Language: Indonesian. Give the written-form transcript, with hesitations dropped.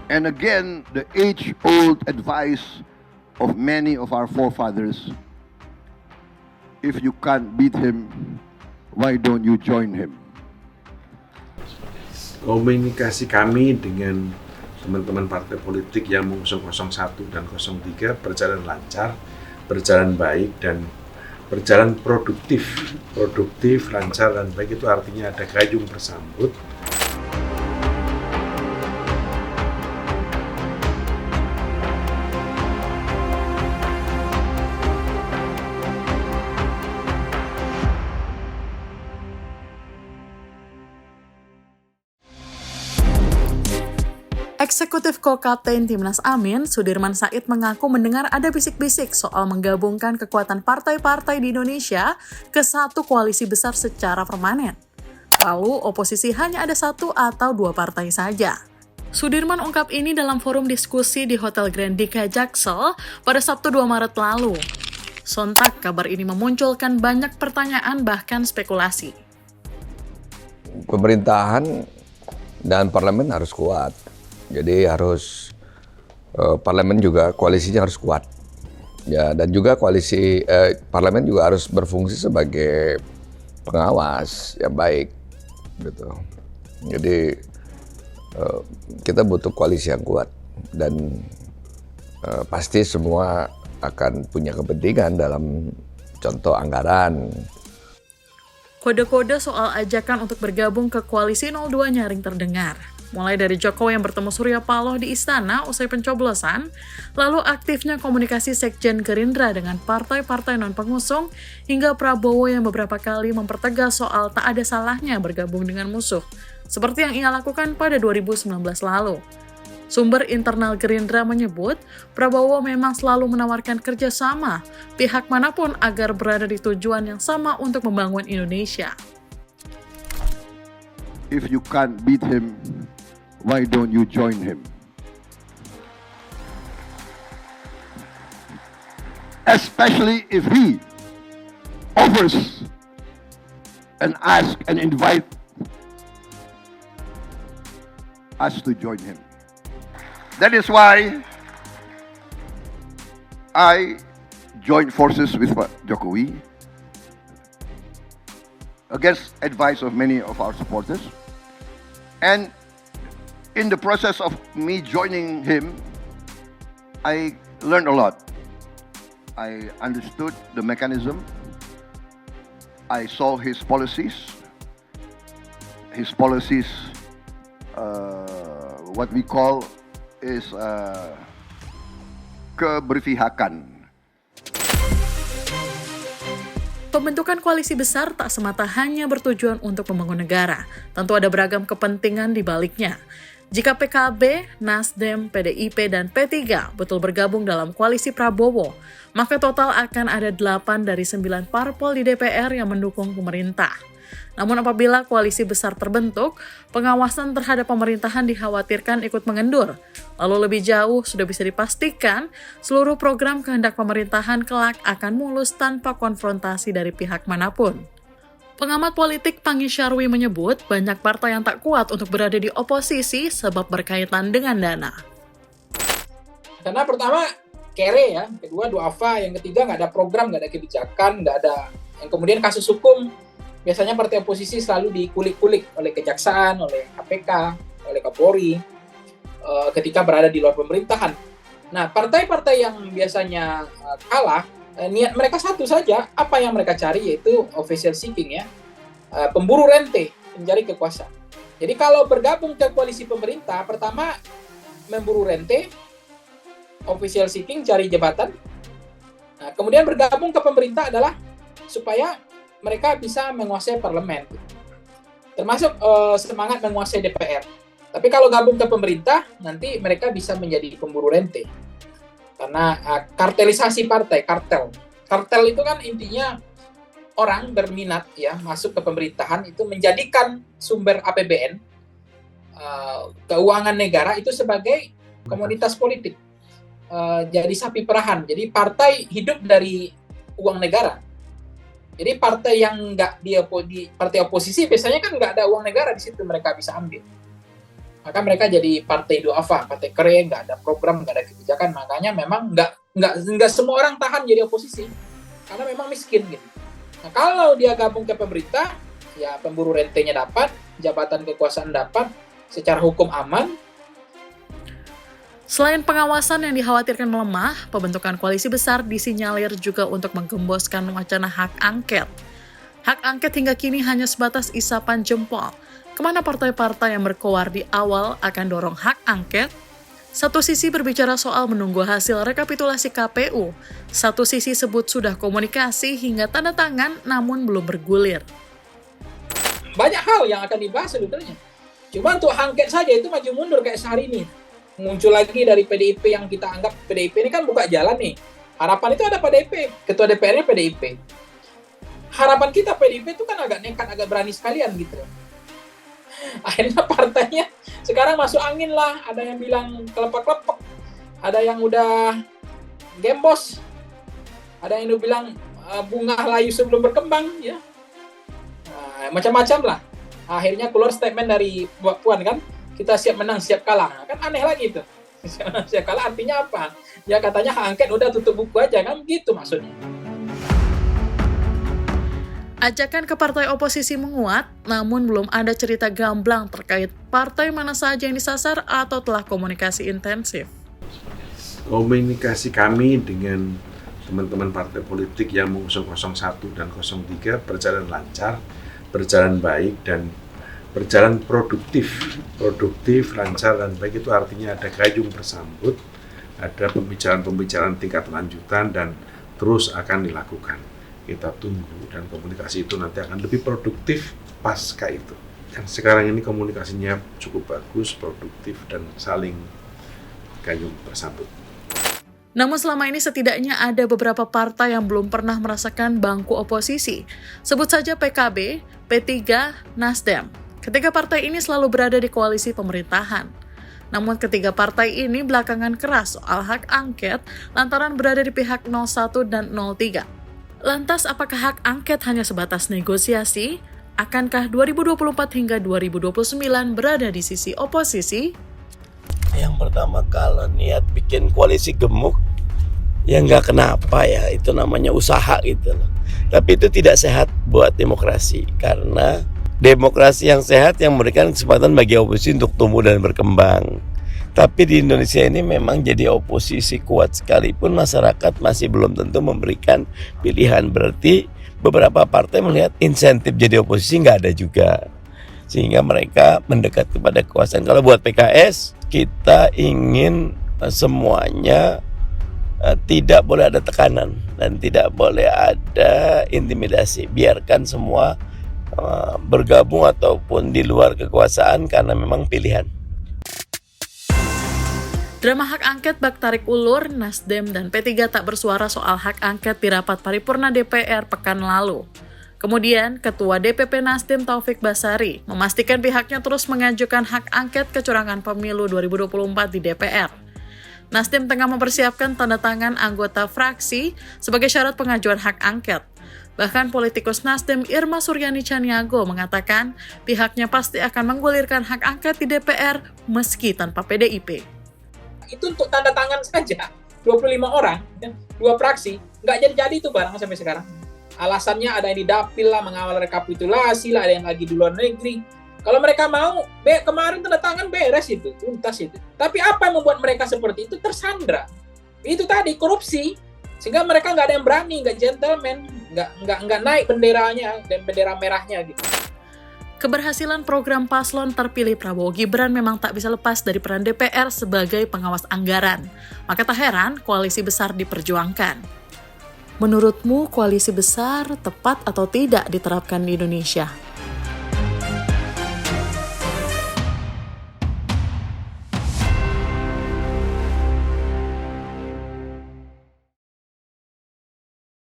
And again, the age-old advice of many of our forefathers, if you can't beat him, why don't you join him? Komunikasi kami dengan teman-teman partai politik yang mengusung 01 dan 03 berjalan lancar, berjalan baik, dan berjalan produktif, lancar, dan baik. Itu artinya ada gayung bersambut. Eksekutif Co-Kapten Timnas Amin, Sudirman Said mengaku mendengar ada bisik-bisik soal menggabungkan kekuatan partai-partai di Indonesia ke satu koalisi besar secara permanen. Lalu oposisi hanya ada satu atau dua partai saja. Sudirman ungkap ini dalam forum diskusi di Hotel Grandika Jaksel pada Sabtu 2 Maret lalu. Sontak kabar ini memunculkan banyak pertanyaan bahkan spekulasi. Pemerintahan dan parlemen harus kuat. Jadi harus parlemen juga koalisinya harus kuat, ya, dan juga parlemen juga harus berfungsi sebagai pengawas yang baik, gitu. Jadi kita butuh koalisi yang kuat dan pasti semua akan punya kepentingan dalam contoh anggaran. Kode-kode soal ajakan untuk bergabung ke koalisi 02 nyaring terdengar. Mulai dari Jokowi yang bertemu Surya Paloh di istana usai pencoblosan, lalu aktifnya komunikasi Sekjen Gerindra dengan partai-partai non-pengusung, hingga Prabowo yang beberapa kali mempertegas soal tak ada salahnya bergabung dengan musuh, seperti yang ia lakukan pada 2019 lalu. Sumber internal Gerindra menyebut, Prabowo memang selalu menawarkan kerjasama pihak manapun agar berada di tujuan yang sama untuk membangun Indonesia. If you can't beat him, why don't you join him? Especially if he offers and asks and invite us to join him. That is why I joined forces with Jokowi against advice of many of our supporters. And in the process of me joining him, I learned a lot. I understood the mechanism. I saw his policies. His policies, what we call is keberpihakan. Pembentukan koalisi besar tak semata hanya bertujuan untuk membangun negara. Tentu ada beragam kepentingan di baliknya. Jika PKB, Nasdem, PDIP, dan P3 betul bergabung dalam koalisi Prabowo, maka total akan ada 8 dari 9 parpol di DPR yang mendukung pemerintah. Namun apabila koalisi besar terbentuk, pengawasan terhadap pemerintahan dikhawatirkan ikut mengendur. Lalu lebih jauh, sudah bisa dipastikan seluruh program kehendak pemerintahan kelak akan mulus tanpa konfrontasi dari pihak manapun. Pengamat politik Pangi Syarwi menyebut banyak partai yang tak kuat untuk berada di oposisi sebab berkaitan dengan dana. Karena pertama, kere ya, kedua duafa, yang ketiga nggak ada program, nggak ada kebijakan, nggak ada, yang kemudian kasus hukum. Biasanya partai oposisi selalu dikulik-kulik oleh kejaksaan, oleh KPK, oleh Kapolri ketika berada di luar pemerintahan. Nah, partai-partai yang biasanya kalah, niat mereka satu saja, apa yang mereka cari yaitu official seeking, ya, pemburu rente, mencari kekuasaan. Jadi kalau bergabung ke koalisi pemerintah, pertama memburu rente, official seeking, cari jabatan. Nah, kemudian bergabung ke pemerintah adalah supaya mereka bisa menguasai parlemen, termasuk semangat menguasai DPR. Tapi kalau gabung ke pemerintah, nanti mereka bisa menjadi pemburu rente. Karena kartelisasi partai, kartel itu kan intinya orang berminat ya masuk ke pemerintahan itu menjadikan sumber APBN, keuangan negara itu sebagai komoditas politik, jadi sapi perahan. Jadi partai hidup dari uang negara. Jadi partai yang nggak di partai oposisi biasanya kan nggak ada uang negara di situ mereka bisa ambil. Maka mereka jadi partai duafa, partai kering, nggak ada program, nggak ada kebijakan. Makanya memang nggak semua orang tahan jadi oposisi, karena memang miskin gitu. Nah, kalau dia gabung ke pemerintah, ya pemburu rentenya dapat, jabatan kekuasaan dapat, secara hukum aman. Selain pengawasan yang dikhawatirkan melemah, pembentukan koalisi besar disinyalir juga untuk menggemboskan wacana hak angket. Hak angket hingga kini hanya sebatas isapan jempol. Kemana partai-partai yang berkoar di awal akan dorong hak angket? Satu sisi berbicara soal menunggu hasil rekapitulasi KPU, satu sisi sebut sudah komunikasi hingga tanda tangan namun belum bergulir. Banyak hal yang akan dibahas sebetulnya. Cuma untuk angket saja itu maju mundur kayak sehari ini. Muncul lagi dari PDIP yang kita anggap PDIP ini kan buka jalan nih. Harapan itu ada PDIP, ketua DPR-nya PDIP. Harapan kita PDIP itu kan agak nekat, agak berani sekalian gitu. Akhirnya partainya sekarang masuk angin lah, ada yang bilang kelepek-kelepek, ada yang udah gembos, ada yang udah bilang bunga layu sebelum berkembang, ya. Macam-macam lah. Akhirnya keluar statement dari Mbak Puan kan, kita siap menang, siap kalah. Kan aneh lagi itu. Siap menang, siap kalah artinya apa? Ya katanya hak angket udah tutup buku aja kan, gitu maksudnya. Ajakan ke partai oposisi menguat, namun belum ada cerita gamblang terkait partai mana saja yang disasar atau telah komunikasi intensif. Komunikasi kami dengan teman-teman partai politik yang mengusung 01 dan 03 berjalan lancar, berjalan baik, dan berjalan produktif, lancar, dan baik itu artinya ada gayung bersambut, ada pembicaraan tingkat lanjutan, dan terus akan dilakukan. Kita tunggu, dan komunikasi itu nanti akan lebih produktif pasca itu. Dan sekarang ini komunikasinya cukup bagus, produktif, dan saling gayung bersambut. Namun selama ini setidaknya ada beberapa partai yang belum pernah merasakan bangku oposisi. Sebut saja PKB, P3, Nasdem. Ketiga partai ini selalu berada di koalisi pemerintahan. Namun ketiga partai ini belakangan keras soal hak angket lantaran berada di pihak 01 dan 03. Lantas apakah hak angket hanya sebatas negosiasi? Akankah 2024 hingga 2029 berada di sisi oposisi? Yang pertama, kalau niat bikin koalisi gemuk, ya nggak kenapa ya, itu namanya usaha gitu loh. Tapi itu tidak sehat buat demokrasi, karena demokrasi yang sehat yang memberikan kesempatan bagi oposisi untuk tumbuh dan berkembang. Tapi di Indonesia ini memang jadi oposisi kuat sekalipun masyarakat masih belum tentu memberikan pilihan. Berarti beberapa partai melihat insentif jadi oposisi nggak ada juga, sehingga mereka mendekat kepada kekuasaan. Kalau buat PKS, kita ingin semuanya tidak boleh ada tekanan dan tidak boleh ada intimidasi. Biarkan semua bergabung ataupun di luar kekuasaan karena memang pilihan. Drama hak angket bak tarik ulur, Nasdem dan P3 tak bersuara soal hak angket di rapat paripurna DPR pekan lalu. Kemudian, Ketua DPP Nasdem Taufik Basari memastikan pihaknya terus mengajukan hak angket kecurangan pemilu 2024 di DPR. Nasdem tengah mempersiapkan tanda tangan anggota fraksi sebagai syarat pengajuan hak angket. Bahkan politikus Nasdem Irma Suryani Chaniago mengatakan pihaknya pasti akan menggulirkan hak angket di DPR meski tanpa PDIP. Itu untuk tanda tangan saja, 25 orang, 2 fraksi, nggak jadi-jadi itu barang sampai sekarang. Alasannya ada yang di dapil lah, mengawal rekapitulasi lah, ada yang lagi di luar negeri. Kalau mereka mau, kemarin tanda tangan beres itu, tuntas itu. Tapi apa yang membuat mereka seperti itu? Tersandra. Itu tadi, korupsi. Sehingga mereka nggak ada yang berani, nggak gentleman, nggak naik benderanya dan bendera merahnya gitu. Keberhasilan program paslon terpilih Prabowo Gibran memang tak bisa lepas dari peran DPR sebagai pengawas anggaran. Maka tak heran koalisi besar diperjuangkan. Menurutmu koalisi besar tepat atau tidak diterapkan di Indonesia?